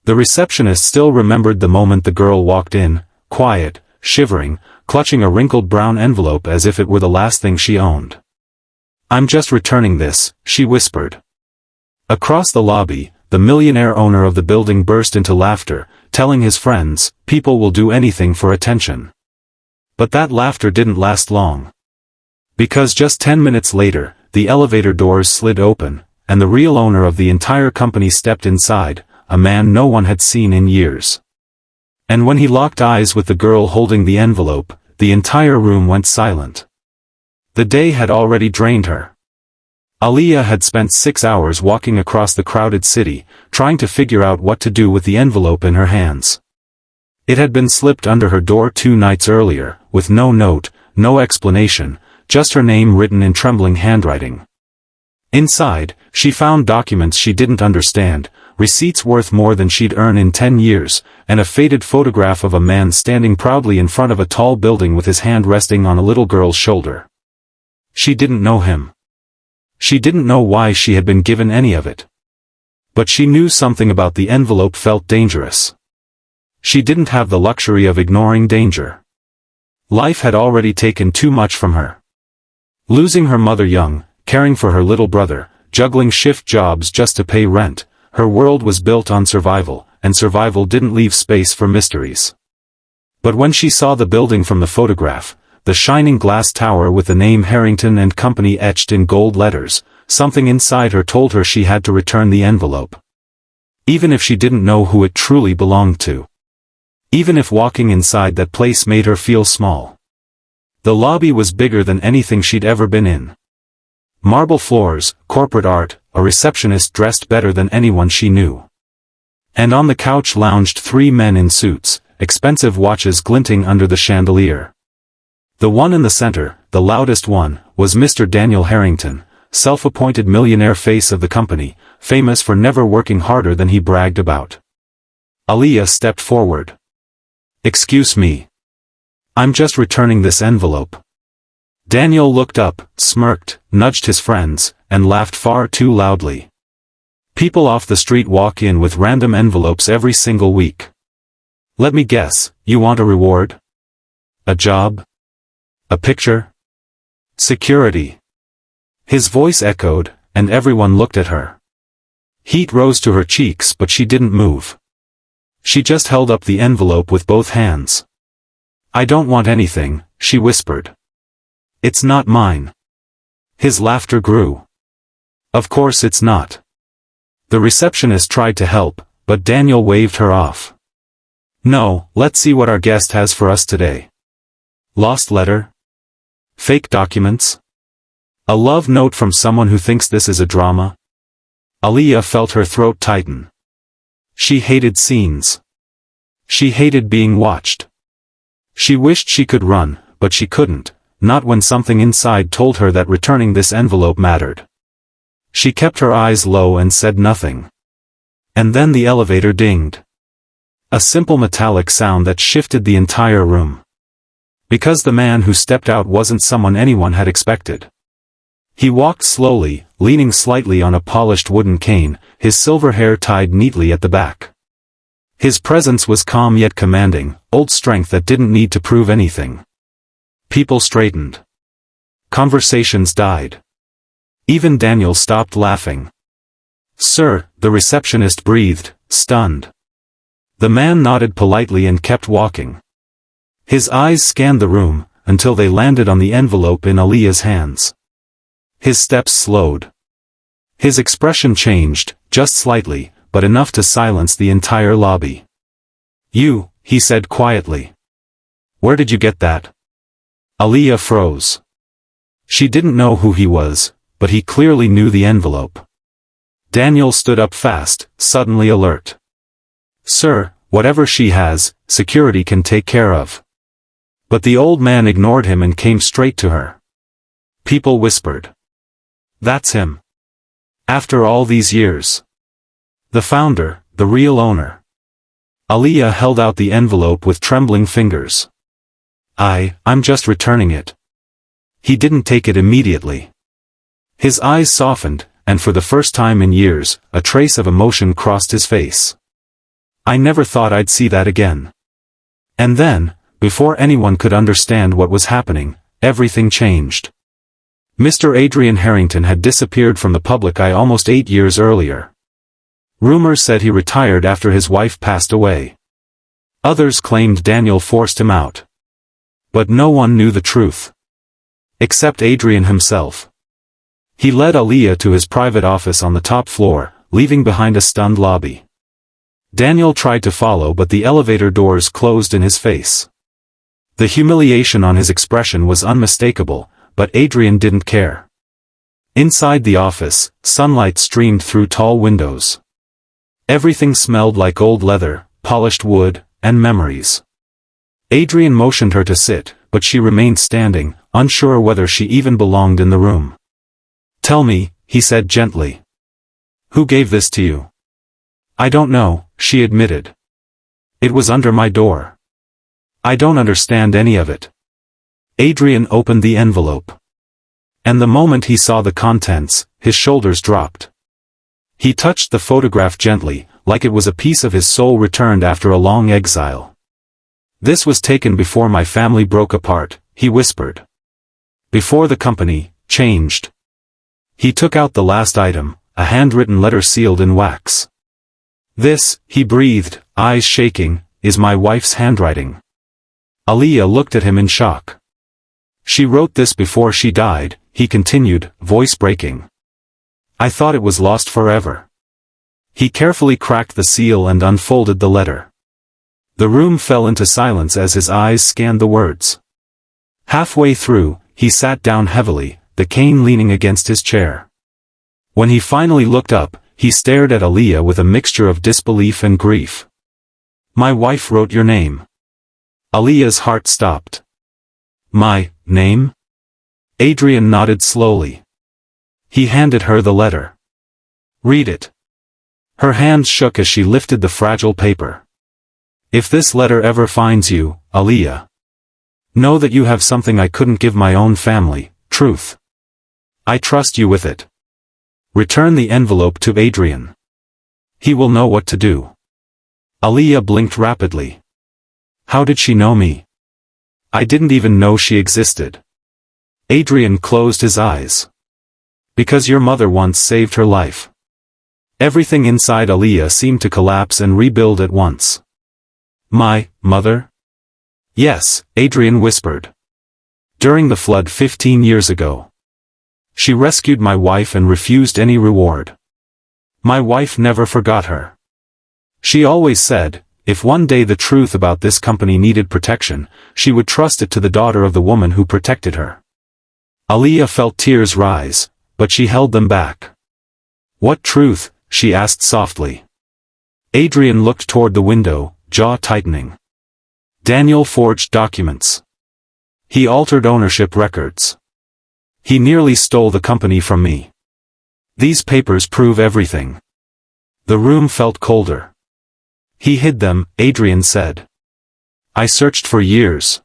The receptionist still remembered the moment the girl walked in, quiet, shivering, clutching a wrinkled brown envelope as if it were the last thing she owned. "I'm just returning this," she whispered. Across the lobby, the millionaire owner of the building burst into laughter, telling his friends, "People will do anything for attention." But that laughter didn't last long. Because just 10 minutes later, the elevator doors slid open, and the real owner of the entire company stepped inside, a man no one had seen in years. And when he locked eyes with the girl holding the envelope, the entire room went silent. The day had already drained her. Aliyah had spent 6 hours walking across the crowded city, trying to figure out what to do with the envelope in her hands. It had been slipped under her door 2 nights earlier, with no note, no explanation, just her name written in trembling handwriting. Inside, she found documents she didn't understand, receipts worth more than she'd earn in 10 years, and a faded photograph of a man standing proudly in front of a tall building with his hand resting on a little girl's shoulder. She didn't know him. She didn't know why she had been given any of it. But she knew something about the envelope felt dangerous. She didn't have the luxury of ignoring danger. Life had already taken too much from her. Losing her mother young, caring for her little brother, juggling shift jobs just to pay rent, her world was built on survival, and survival didn't leave space for mysteries. But when she saw the building from the photograph, the shining glass tower with the name Harrington and Company etched in gold letters, something inside her told her she had to return the envelope. Even if she didn't know who it truly belonged to. Even if walking inside that place made her feel small. The lobby was bigger than anything she'd ever been in. Marble floors, corporate art, a receptionist dressed better than anyone she knew. And on the couch lounged 3 men in suits, expensive watches glinting under the chandelier. The one in the center, the loudest one, was Mr. Daniel Harrington, self-appointed millionaire face of the company, famous for never working harder than he bragged about. Aliyah stepped forward. "Excuse me. I'm just returning this envelope." Daniel looked up, smirked, nudged his friends, and laughed far too loudly. "People off the street walk in with random envelopes every single week. Let me guess, you want a reward? A job? A picture? Security?" His voice echoed, and everyone looked at her. Heat rose to her cheeks but she didn't move. She just held up the envelope with both hands. "I don't want anything," she whispered. "It's not mine." His laughter grew. "Of course it's not." The receptionist tried to help, but Daniel waved her off. "No, let's see what our guest has for us today. Lost letter? Fake documents? A love note from someone who thinks this is a drama?" Aliyah felt her throat tighten. She hated scenes. She hated being watched. She wished she could run, but she couldn't, not when something inside told her that returning this envelope mattered. She kept her eyes low and said nothing. And then the elevator dinged. A simple metallic sound that shifted the entire room. Because the man who stepped out wasn't someone anyone had expected. He walked slowly, leaning slightly on a polished wooden cane, his silver hair tied neatly at the back. His presence was calm yet commanding, old strength that didn't need to prove anything. People straightened. Conversations died. Even Daniel stopped laughing. "Sir," the receptionist breathed, stunned. The man nodded politely and kept walking. His eyes scanned the room, until they landed on the envelope in Aliyah's hands. His steps slowed. His expression changed, just slightly, but enough to silence the entire lobby. "You," he said quietly. "Where did you get that?" Aliyah froze. She didn't know who he was, but he clearly knew the envelope. Daniel stood up fast, suddenly alert. "Sir, whatever she has, security can take care of." But the old man ignored him and came straight to her. People whispered. "That's him. After all these years. The founder, the real owner." Aliyah held out the envelope with trembling fingers. I'm just returning it." He didn't take it immediately. His eyes softened, and for the first time in years, a trace of emotion crossed his face. I never thought I'd see that again. And then, before anyone could understand what was happening, everything changed. Mr. Adrian Harrington had disappeared from the public eye almost 8 years earlier. Rumors said he retired after his wife passed away. Others claimed Daniel forced him out. But no one knew the truth. Except Adrian himself. He led Aaliyah to his private office on the top floor, leaving behind a stunned lobby. Daniel tried to follow, but the elevator doors closed in his face. The humiliation on his expression was unmistakable, but Adrian didn't care. Inside the office, sunlight streamed through tall windows. Everything smelled like old leather, polished wood, and memories. Adrian motioned her to sit, but she remained standing, unsure whether she even belonged in the room. "Tell me," he said gently. "Who gave this to you?" "I don't know," she admitted. "It was under my door. I don't understand any of it." Adrian opened the envelope. And the moment he saw the contents, his shoulders dropped. He touched the photograph gently, like it was a piece of his soul returned after a long exile. "This was taken before my family broke apart," he whispered. "Before the company changed." He took out the last item, a handwritten letter sealed in wax. "This," he breathed, eyes shaking, "is my wife's handwriting." Aaliyah looked at him in shock. "She wrote this before she died," he continued, voice breaking. "I thought it was lost forever." He carefully cracked the seal and unfolded the letter. The room fell into silence as his eyes scanned the words. Halfway through, he sat down heavily, the cane leaning against his chair. When he finally looked up, he stared at Aaliyah with a mixture of disbelief and grief. "My wife wrote your name." Aaliyah's heart stopped. "My name?" Adrian nodded slowly. He handed her the letter. "Read it." Her hands shook as she lifted the fragile paper. "If this letter ever finds you, Aaliyah, know that you have something I couldn't give my own family, truth. I trust you with it. Return the envelope to Adrian. He will know what to do." Aaliyah blinked rapidly. "How did she know me? I didn't even know she existed." Adrian closed his eyes. "Because your mother once saved her life." Everything inside Aaliyah seemed to collapse and rebuild at once. "My mother?" "Yes," Adrian whispered. "During the flood 15 years ago. She rescued my wife and refused any reward. My wife never forgot her. She always said, if one day the truth about this company needed protection, she would trust it to the daughter of the woman who protected her." Aaliyah felt tears rise, but she held them back. "What truth?" she asked softly. Adrian looked toward the window, jaw tightening. "Daniel forged documents. He altered ownership records. He nearly stole the company from me. These papers prove everything." The room felt colder. "He hid them," Adrian said. "I searched for years.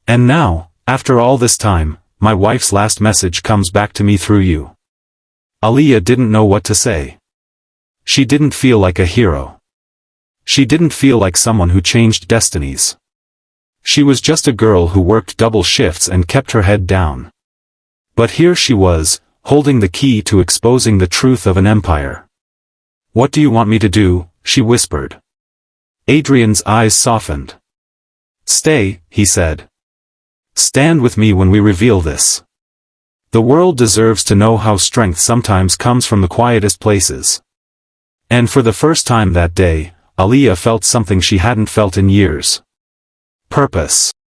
And now, after all this time, my wife's last message comes back to me through you." Aaliyah didn't know what to say. She didn't feel like a hero. She didn't feel like someone who changed destinies. She was just a girl who worked double shifts and kept her head down. But here she was, holding the key to exposing the truth of an empire. "What do you want me to do?" she whispered. Adrian's eyes softened. "Stay," he said. "Stand with me when we reveal this. The world deserves to know how strength sometimes comes from the quietest places." And for the first time that day, Aaliyah felt something she hadn't felt in years. Purpose.